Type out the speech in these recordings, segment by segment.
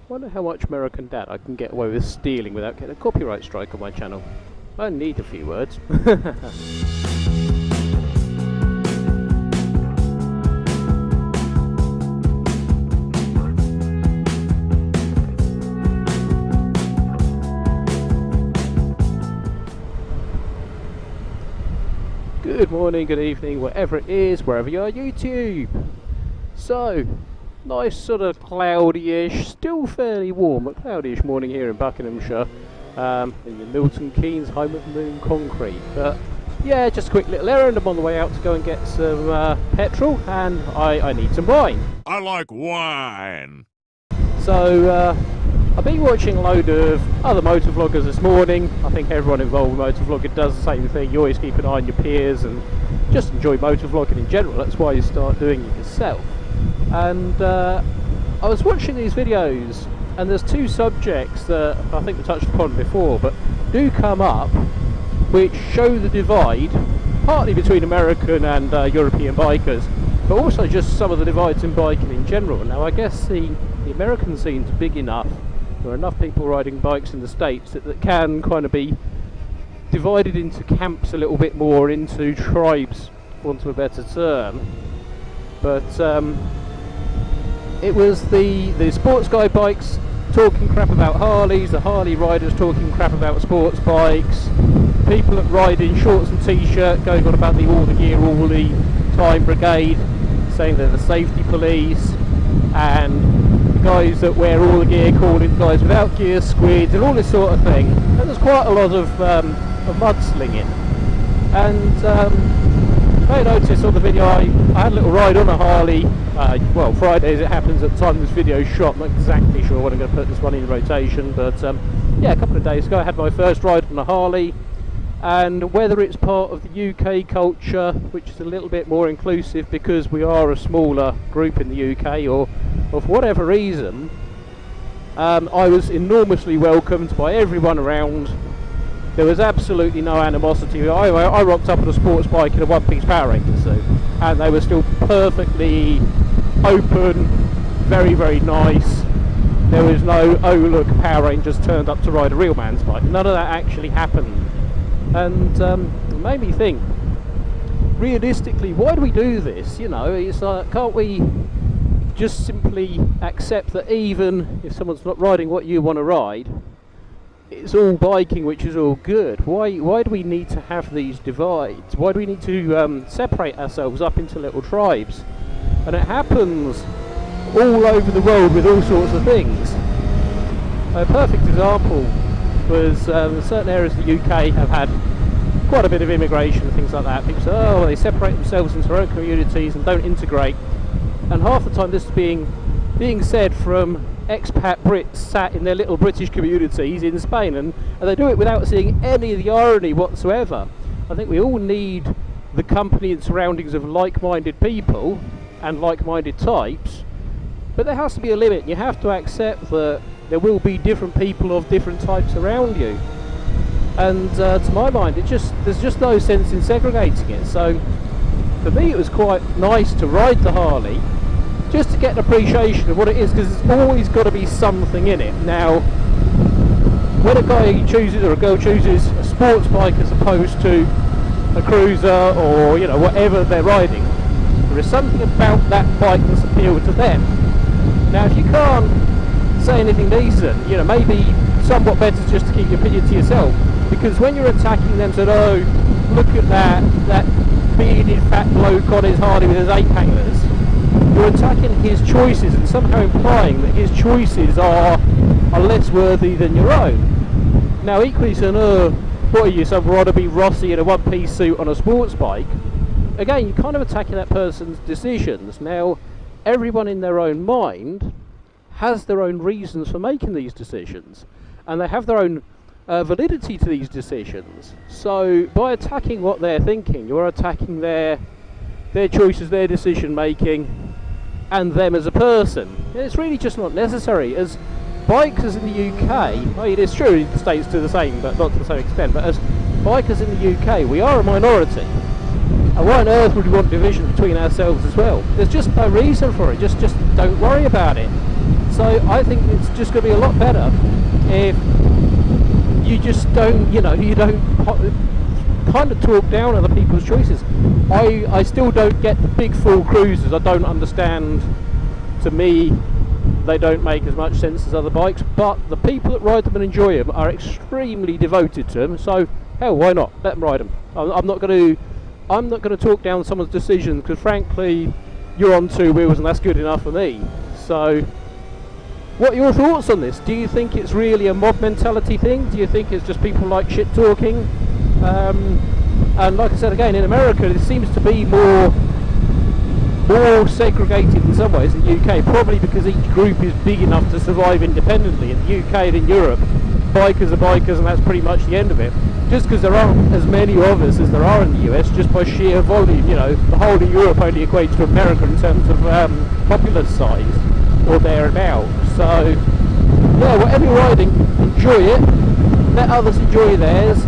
Wonder how much American Dad I can get away with stealing without getting a copyright strike on my channel. I need a few words. Good morning, good evening, whatever it is, wherever you are, YouTube. So, nice sort of cloudy-ish, still fairly warm, but cloudy-ish morning here in Buckinghamshire, in the Milton Keynes home of Moon Concrete. But yeah, just a quick little errand. I'm on the way out to go and get some petrol, and I need some wine. I like wine. So I've been watching a load of other motovloggers this morning. I think everyone involved with motovlogging does the same thing. You always keep an eye on your peers and just enjoy motovlogging in general. That's why you start doing it yourself. And I was watching these videos, and there's two subjects that I think we touched upon before, but do come up, which show the divide, partly between American and European bikers, but also just some of the divides in biking in general. Now, I guess the American scene's big enough. There are enough people riding bikes in the States that can kind of be divided into camps a little bit more, into tribes, for want of a better term. But it was the sports guy bikes talking crap about Harleys, the Harley riders talking crap about sports bikes, people that ride in shorts and t-shirt going on about all the gear, all the time brigade, saying they're the safety police, and guys that wear all the gear calling guys without gear squids and all this sort of thing. And there's quite a lot of mudslinging. And you may notice on the video I had a little ride on a Harley, well, Friday as it happens at the time this video is shot. I'm not exactly sure when I'm going to put this one in rotation, but yeah, a couple of days ago I had my first ride on a Harley. And whether it's part of the UK culture, which is a little bit more inclusive because we are a smaller group in the UK, or for whatever reason, I was enormously welcomed by everyone around. There was absolutely no animosity. I rocked up on a sports bike in a one-piece Power Rangers suit, and they were still perfectly open, very, very nice. There was no, oh look, Power Rangers turned up to ride a real man's bike. None of that actually happened. And it made me think, realistically, why do we do this? You know, it's like, can't we just simply accept that even if someone's not riding what you want to ride, it's all biking, which is all good? Why do we need to have these divides? Why do we need to separate ourselves up into little tribes? And it happens all over the world with all sorts of things. A perfect example was certain areas of the UK have had quite a bit of immigration and things like that. People say, oh, well, they separate themselves into their own communities and don't integrate. And half the time this is being said from expat Brits sat in their little British communities in Spain, and they do it without seeing any of the irony whatsoever. I think we all need the company and surroundings of like-minded people and like-minded types, but there has to be a limit. You have to accept that there will be different people of different types around you, and to my mind there's just no sense in segregating it. So for me it was quite nice to ride the Harley just to get an appreciation of what it is, because there's always got to be something in it. Now, when a guy chooses or a girl chooses a sports bike as opposed to a cruiser or, you know, whatever they're riding, there is something about that bike that's appealed to them. Now, if you can't say anything decent, you know, maybe somewhat better just to keep your opinion to yourself, because when you're attacking them, said, oh, look at that bearded fat bloke on his Harley with his 8-hangers, you're attacking his choices and somehow implying that his choices are less worthy than your own. Now, equally saying, oh, what are you, some Rotherby Rossi in a one-piece suit on a sports bike? Again, you're kind of attacking that person's decisions. Now, everyone in their own mind has their own reasons for making these decisions, and they have their own validity to these decisions. So by attacking what they're thinking, you're attacking their choices, their decision making, and them as a person. And it's really just not necessary. As bikers in the UK, I mean, it's true the States do the same, but not to the same extent, but as bikers in the UK, we are a minority. And why on earth would we want division between ourselves as well? There's just no reason for it. Just don't worry about it. So I think it's just going to be a lot better if you just don't, you don't kind of talk down other people's choices. I still don't get the big full cruisers. I don't understand. To me, they don't make as much sense as other bikes, but the people that ride them and enjoy them are extremely devoted to them. So hell, why not? Let them ride them. I'm not going to talk down someone's decision, because frankly, you're on two wheels and that's good enough for me. So, what are your thoughts on this? Do you think it's really a mob mentality thing? Do you think it's just people like shit talking? And like I said again, in America, it seems to be more segregated in some ways than the UK, probably because each group is big enough to survive independently. In the UK and in Europe, bikers are bikers and that's pretty much the end of it. Just because there aren't as many of us as there are in the US, just by sheer volume, the whole of Europe only equates to America in terms of populace size, or thereabouts. So, yeah, whatever you're riding, enjoy it, let others enjoy theirs.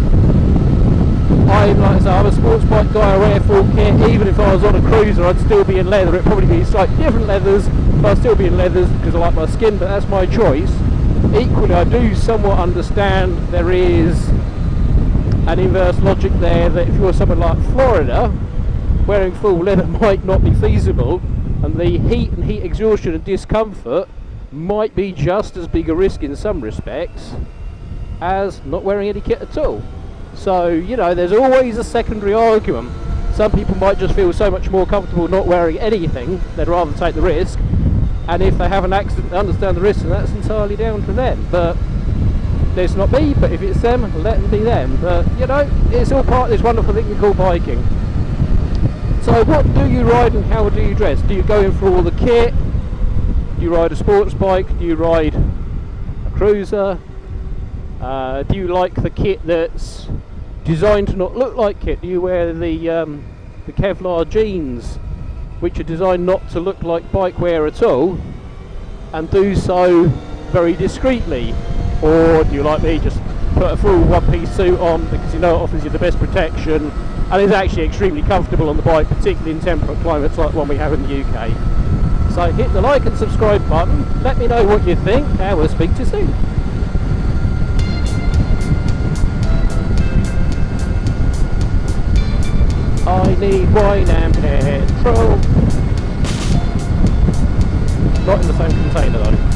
Like I say, I'm a sports bike guy, I wear full kit. Even if I was on a cruiser, I'd still be in leather. It'd probably be slightly different leathers, but I'd still be in leathers because I like my skin, but that's my choice. Equally, I do somewhat understand there is an inverse logic there, that if you're somewhere like Florida, wearing full leather might not be feasible, and the heat and heat exhaustion and discomfort might be just as big a risk in some respects as not wearing any kit at all. So, there's always a secondary argument. Some people might just feel so much more comfortable not wearing anything, they'd rather take the risk, and if they have an accident, they understand the risk, and that's entirely down to them. But it's not me, but if it's them, let them be them. But, it's all part of this wonderful thing we call biking. So what do you ride and how do you dress? Do you go in for all the kit? Do you ride a sports bike? Do you ride a cruiser? Do you like the kit that's designed to not look like kit? Do you wear the Kevlar jeans, which are designed not to look like bike wear at all, and do so very discreetly? Or do you, like me, just put a full one-piece suit on because it offers you the best protection and is actually extremely comfortable on the bike, particularly in temperate climates like the one we have in the UK? So hit the like and subscribe button, let me know what you think, and we'll speak to you soon. I need wine and petrol. Not in the same container though.